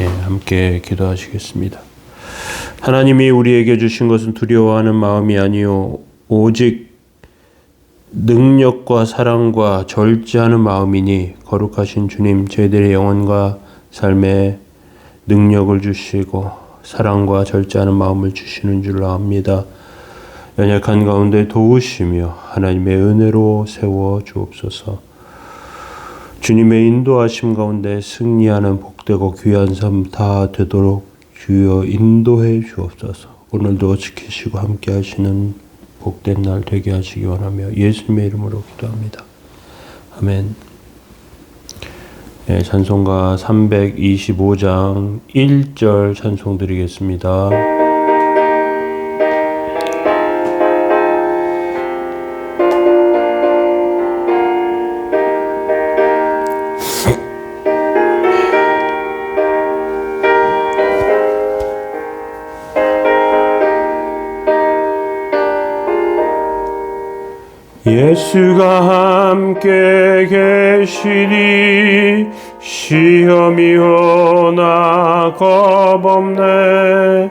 함께 기도하시겠습니다. 하나님이 우리에게 주신 것은 두려워하는 마음이 아니요 오직 능력과 사랑과 절제하는 마음이니 거룩하신 주님, 저희들의 영혼과 삶에 능력을 주시고 사랑과 절제하는 마음을 주시는 줄 압니다. 연약한 가운데 도우시며 하나님의 은혜로 세워 주옵소서. 주님의 인도하심 가운데 승리하는 복되고 귀한 삶 다 되도록 주여 인도해 주옵소서. 오늘도 지키시고 함께 하시는 복된 날 되게 하시기 원하며 예수님의 이름으로 기도합니다. 아멘. 찬송가 325장 1절 찬송 드리겠습니다. 예수가 함께 계시니 시험이 오나 겁없네.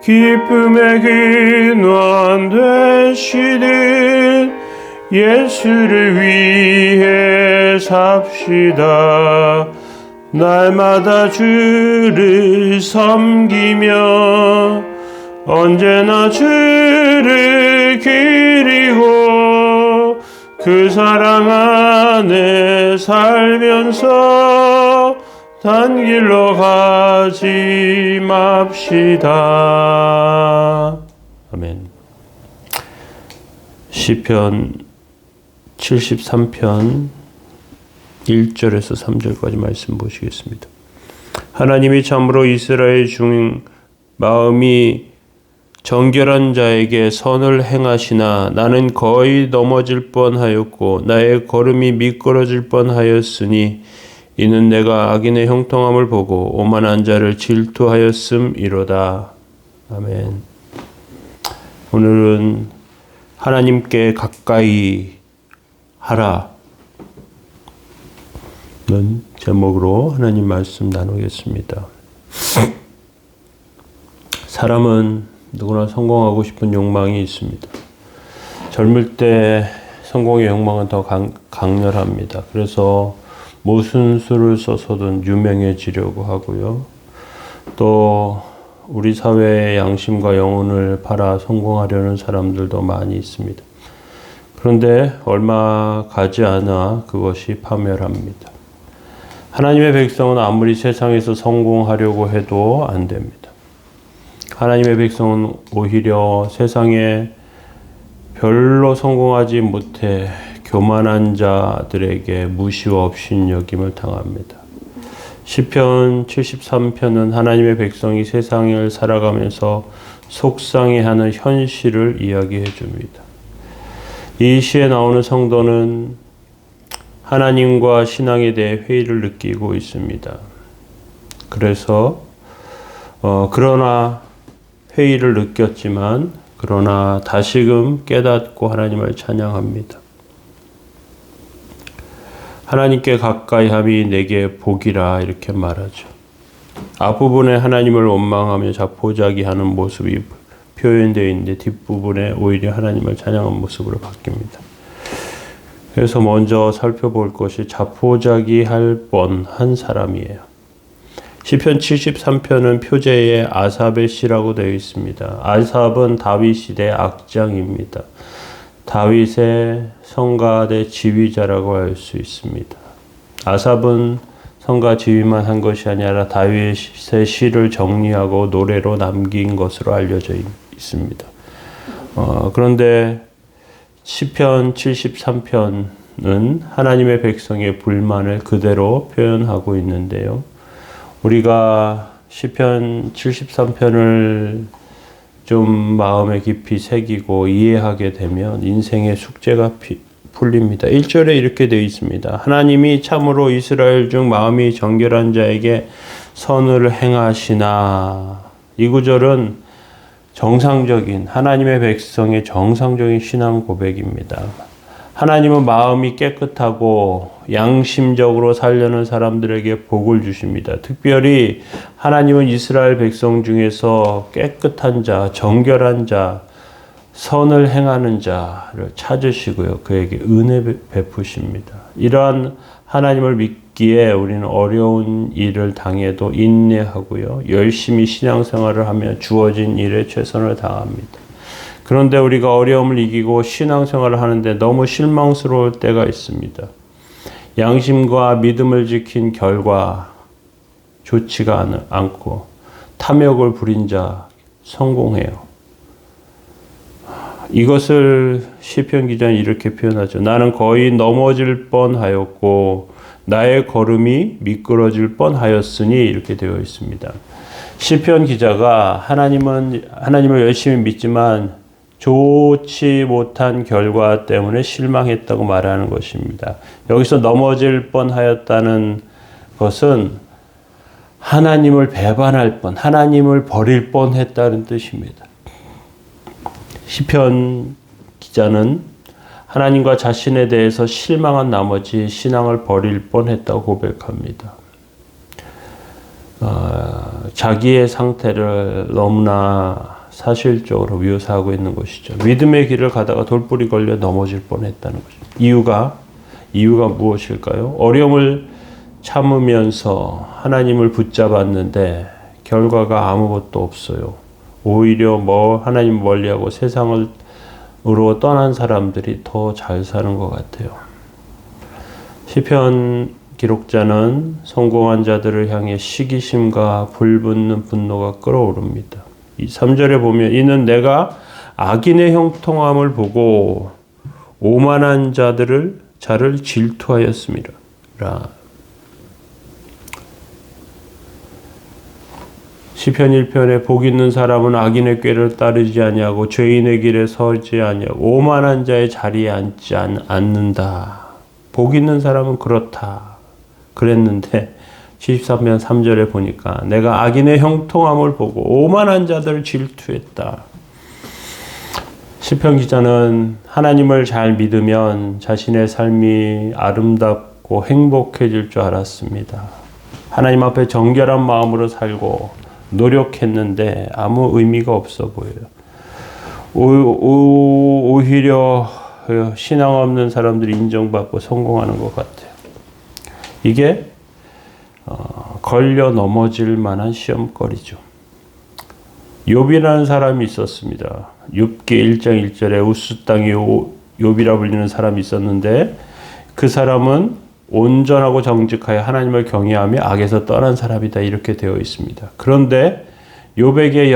기쁨의 근원 되시듯 예수를 위해 삽시다. 날마다 주를 섬기며 언제나 주를 기리고 그 사랑 안에 살면서 단 길로 가지 맙시다. 아멘. 시편 73편 1절에서 3절까지 말씀 보시겠습니다. 하나님이 참으로 이스라엘 중 마음이 정결한 자에게 선을 행하시나 나는 거의 넘어질 뻔하였고 나의 걸음이 미끄러질 뻔하였으니 이는 내가 악인의 형통함을 보고 오만한 자를 질투하였음이로다. 아멘. 오늘은 하나님께 가까이 하라는 제목으로 하나님 말씀 나누겠습니다. 사람은 누구나 성공하고 싶은 욕망이 있습니다. 젊을 때 성공의 욕망은 더 강렬합니다. 그래서 무슨 수를 써서든 유명해지려고 하고요. 또 우리 사회의 양심과 영혼을 팔아 성공하려는 사람들도 많이 있습니다. 그런데 얼마 가지 않아 그것이 파멸합니다. 하나님의 백성은 아무리 세상에서 성공하려고 해도 안 됩니다. 하나님의 백성은 오히려 세상에 별로 성공하지 못해 교만한 자들에게 무시와 업신여김을 당합니다. 시편 73편은 하나님의 백성이 세상을 살아가면서 속상해하는 현실을 이야기해 줍니다. 이 시에 나오는 성도는 하나님과 신앙에 대해 회의를 느끼고 있습니다. 그래서 그러나 회의를 느꼈지만 그러나 다시금 깨닫고 하나님을 찬양합니다. 하나님께 가까이함이 내게 복이라 이렇게 말하죠. 앞부분에 하나님을 원망하며 자포자기하는 모습이 표현되어 있는데 뒷부분에 오히려 하나님을 찬양하는 모습으로 바뀝니다. 그래서 먼저 살펴볼 것이 자포자기할 뻔한 사람이에요. 시편 73편은 표제의 아삽의 시라고 되어 있습니다. 아삽은 다윗 시대 악장입니다. 다윗의 성가대 지휘자라고 할 수 있습니다. 아삽은 성가 지휘만 한 것이 아니라 다윗의 시를 정리하고 노래로 남긴 것으로 알려져 있습니다. 그런데 시편 73편은 하나님의 백성의 불만을 그대로 표현하고 있는데요. 우리가 시편 73편을 좀 마음에 깊이 새기고 이해하게 되면 인생의 숙제가 풀립니다. 1절에 이렇게 되어 있습니다. 하나님이 참으로 이스라엘 중 마음이 정결한 자에게 선을 행하시나. 이 구절은 정상적인 하나님의 백성의 정상적인 신앙 고백입니다. 하나님은 마음이 깨끗하고 양심적으로 살려는 사람들에게 복을 주십니다. 특별히 하나님은 이스라엘 백성 중에서 깨끗한 자, 정결한 자, 선을 행하는 자를 찾으시고요. 그에게 은혜 베푸십니다. 이러한 하나님을 믿기에 우리는 어려운 일을 당해도 인내하고요. 열심히 신앙생활을 하며 주어진 일에 최선을 다합니다. 그런데 우리가 어려움을 이기고 신앙생활을 하는데 너무 실망스러울 때가 있습니다. 양심과 믿음을 지킨 결과 좋지가 않고 탐욕을 부린 자 성공해요. 이것을 시편 기자는 이렇게 표현하죠. 나는 거의 넘어질 뻔하였고 나의 걸음이 미끄러질 뻔하였으니 이렇게 되어 있습니다. 시편 기자가 하나님을 열심히 믿지만 좋지 못한 결과 때문에 실망했다고 말하는 것입니다. 여기서 넘어질 뻔하였다는 것은 하나님을 배반할 뻔, 하나님을 버릴 뻔했다는 뜻입니다. 시편 기자는 하나님과 자신에 대해서 실망한 나머지 신앙을 버릴 뻔했다고 고백합니다. 자기의 상태를 너무나 사실적으로 묘사하고 있는 것이죠. 믿음의 길을 가다가 돌불이 걸려 넘어질 뻔했다는 거죠. 이유가 무엇일까요? 어려움을 참으면서 하나님을 붙잡았는데 결과가 아무것도 없어요. 오히려 하나님 멀리하고 세상으로 떠난 사람들이 더 잘 사는 것 같아요. 시편 기록자는 성공한 자들을 향해 시기심과 불붙는 분노가 끓어오릅니다. 이 3절에 보면 이는 내가 악인의 형통함을 보고 오만한 자를 질투하였습니다. 시편 1편에 복 있는 사람은 악인의 꾀를 따르지 아니하고 죄인의 길에 서지 아니하고 오만한 자의 자리에 앉지 않는다. 복 있는 사람은 그렇다. 그랬는데 73편 3절에 보니까 내가 악인의 형통함을 보고 오만한 자들을 질투했다. 시편 기자는 하나님을 잘 믿으면 자신의 삶이 아름답고 행복해질 줄 알았습니다. 하나님 앞에 정결한 마음으로 살고 노력했는데 아무 의미가 없어 보여요. 오히려 신앙 없는 사람들이 인정받고 성공하는 것 같아요. 이게 걸려 넘어질 만한 시험거리죠. 욥이라는 사람이 있었습니다. 욥기 1장 1절에 우스 땅이 욥이라 불리는 사람이 있었는데 그 사람은 온전하고 정직하여 하나님을 경외하며 악에서 떠난 사람이다 이렇게 되어 있습니다. 그런데 욥에게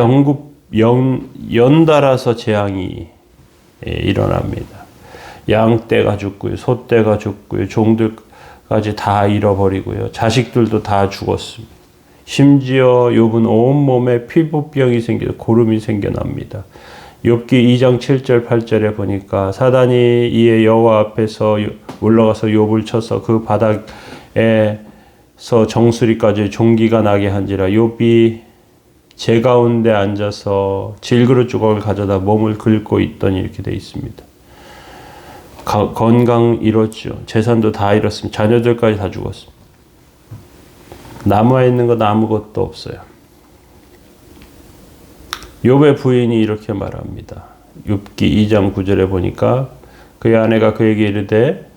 연달아서 재앙이 일어납니다. 양떼가 죽고요, 소떼가 죽고요, 종들까지 다 잃어버리고요, 자식들도 다 죽었습니다. 심지어 욥은 온몸에 피부병이 생겨 고름이 생겨납니다. 욥기 2장 7절 8절에 보니까 사단이 이에 여호와 앞에서 올라가서 욥을 쳐서 그 바닥에서 정수리까지 종기가 나게 한지라 욥이 제 가운데 앉아서 질그릇 조각을 가져다 몸을 긁고 있더니 이렇게 되어 있습니다. 건강 잃었죠. 재산도 다 잃었습니다. 자녀들까지 다 죽었습니다. 남아있는 건 아무것도 없어요. 욥의 부인이 이렇게 말합니다. 욥기 2장 9절에 보니까 그의 아내가 그에게 이르되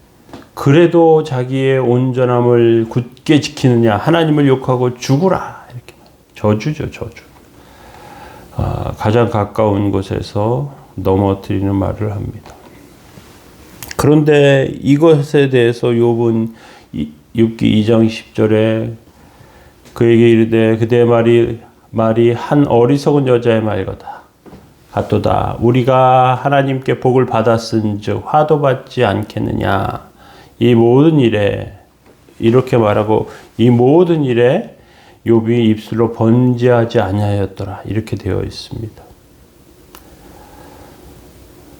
그래도 자기의 온전함을 굳게 지키느냐 하나님을 욕하고 죽으라 이렇게 저주죠. 저주. 가장 가까운 곳에서 넘어뜨리는 말을 합니다. 그런데 이것에 대해서 욥은 욥기 2장 10절에 그에게 이르되 그대의 말이 한 어리석은 여자의 말 같도다. 우리가 하나님께 복을 받았은즉 화도 받지 않겠느냐. 이 모든 일에 이렇게 말하고 이 모든 일에 욥이 입술로 번제하지 아니하였더라. 이렇게 되어 있습니다.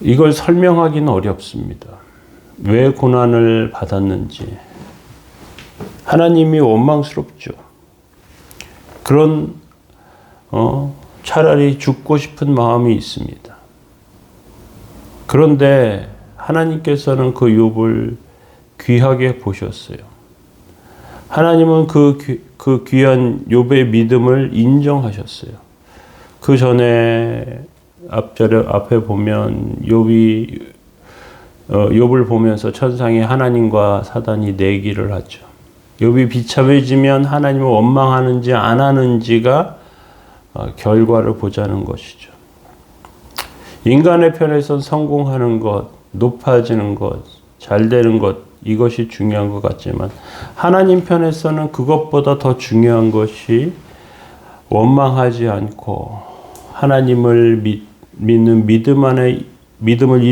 이걸 설명하기는 어렵습니다. 왜 고난을 받았는지. 하나님이 원망스럽죠. 그런 차라리 죽고 싶은 마음이 있습니다. 그런데 하나님께서는 그 욥을 귀하게 보셨어요. 하나님은 그 귀한 욥의 믿음을 인정하셨어요. 그 전에 앞에 보면 욥을 보면서 천상이 하나님과 사단이 내기를 하죠. 욥이 비참해지면 하나님을 원망하는지 안 하는지가 결과를 보자는 것이죠. 인간의 편에선 성공하는 것, 높아지는 것, 잘 되는 것, 이것이 중요한 것 같지만 하나님 편에서는 그것보다 더 중요한 것이 원망하지 않고 하나님을 믿는 믿음 안에 믿음을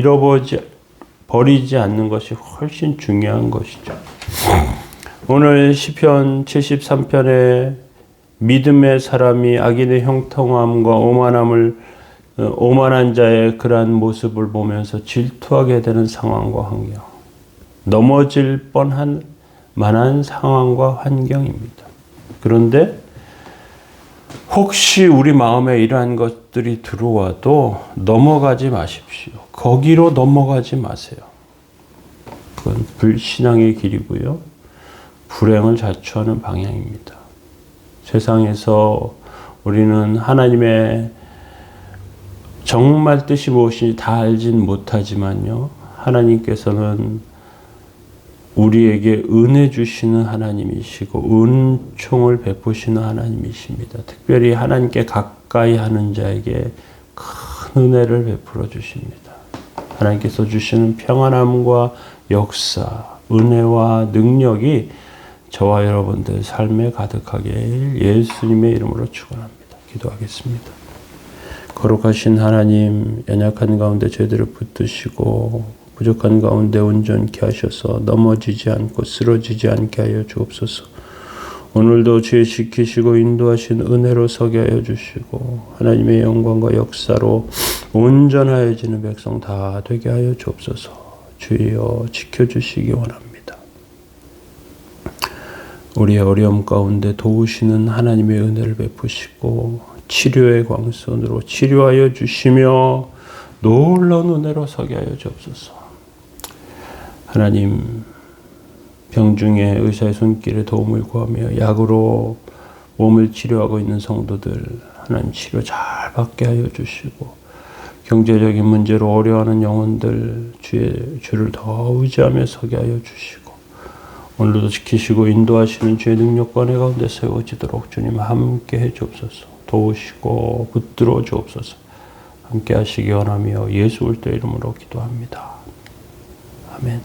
버리지 않는 것이 훨씬 중요한 것이죠. 오늘 시편 73편에 믿음의 사람이 악인의 형통함과 오만한 자의 그러한 모습을 보면서 질투하게 되는 상황과 환경, 넘어질 뻔한 만한 상황과 환경입니다. 그런데 혹시 우리 마음에 이러한 것들이 들어와도 넘어가지 마십시오. 거기로 넘어가지 마세요. 그건 불신앙의 길이고요. 불행을 자초하는 방향입니다. 세상에서 우리는 하나님의 정말 뜻이 무엇인지 다 알진 못하지만요. 하나님께서는 우리에게 은혜 주시는 하나님이시고 은총을 베푸시는 하나님이십니다. 특별히 하나님께 가까이 하는 자에게 큰 은혜를 베풀어 주십니다. 하나님께서 주시는 평안함과 역사, 은혜와 능력이 저와 여러분들 삶에 가득하게 예수님의 이름으로 축원합니다. 기도하겠습니다. 거룩하신 하나님, 연약한 가운데 저희들을 붙드시고 부족한 가운데 온전케 하셔서 넘어지지 않고 쓰러지지 않게 하여 주옵소서. 오늘도 주의 지키시고 인도하신 은혜로 서게 하여 주시고 하나님의 영광과 역사로 온전하여지는 백성 다 되게 하여 주옵소서. 주여 지켜주시기 원합니다. 우리의 어려움 가운데 도우시는 하나님의 은혜를 베푸시고 치료의 광선으로 치료하여 주시며 놀라운 은혜로 서게 하여 주옵소서. 하나님, 병중에 의사의 손길에 도움을 구하며 약으로 몸을 치료하고 있는 성도들 하나님 치료 잘 받게 하여 주시고 경제적인 문제로 어려워하는 영혼들 주를 더 의지하며 서게 하여 주시고 오늘도 지키시고 인도하시는 주의 능력과 은혜 가운데 세워지도록 주님 함께 해 주옵소서. 도우시고 붙들어 주옵소서. 함께 하시기 원하며 예수 그리스도의 이름으로 기도합니다. 아멘.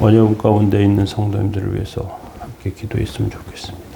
어려움 가운데 있는 성도님들을 위해서 함께 기도했으면 좋겠습니다.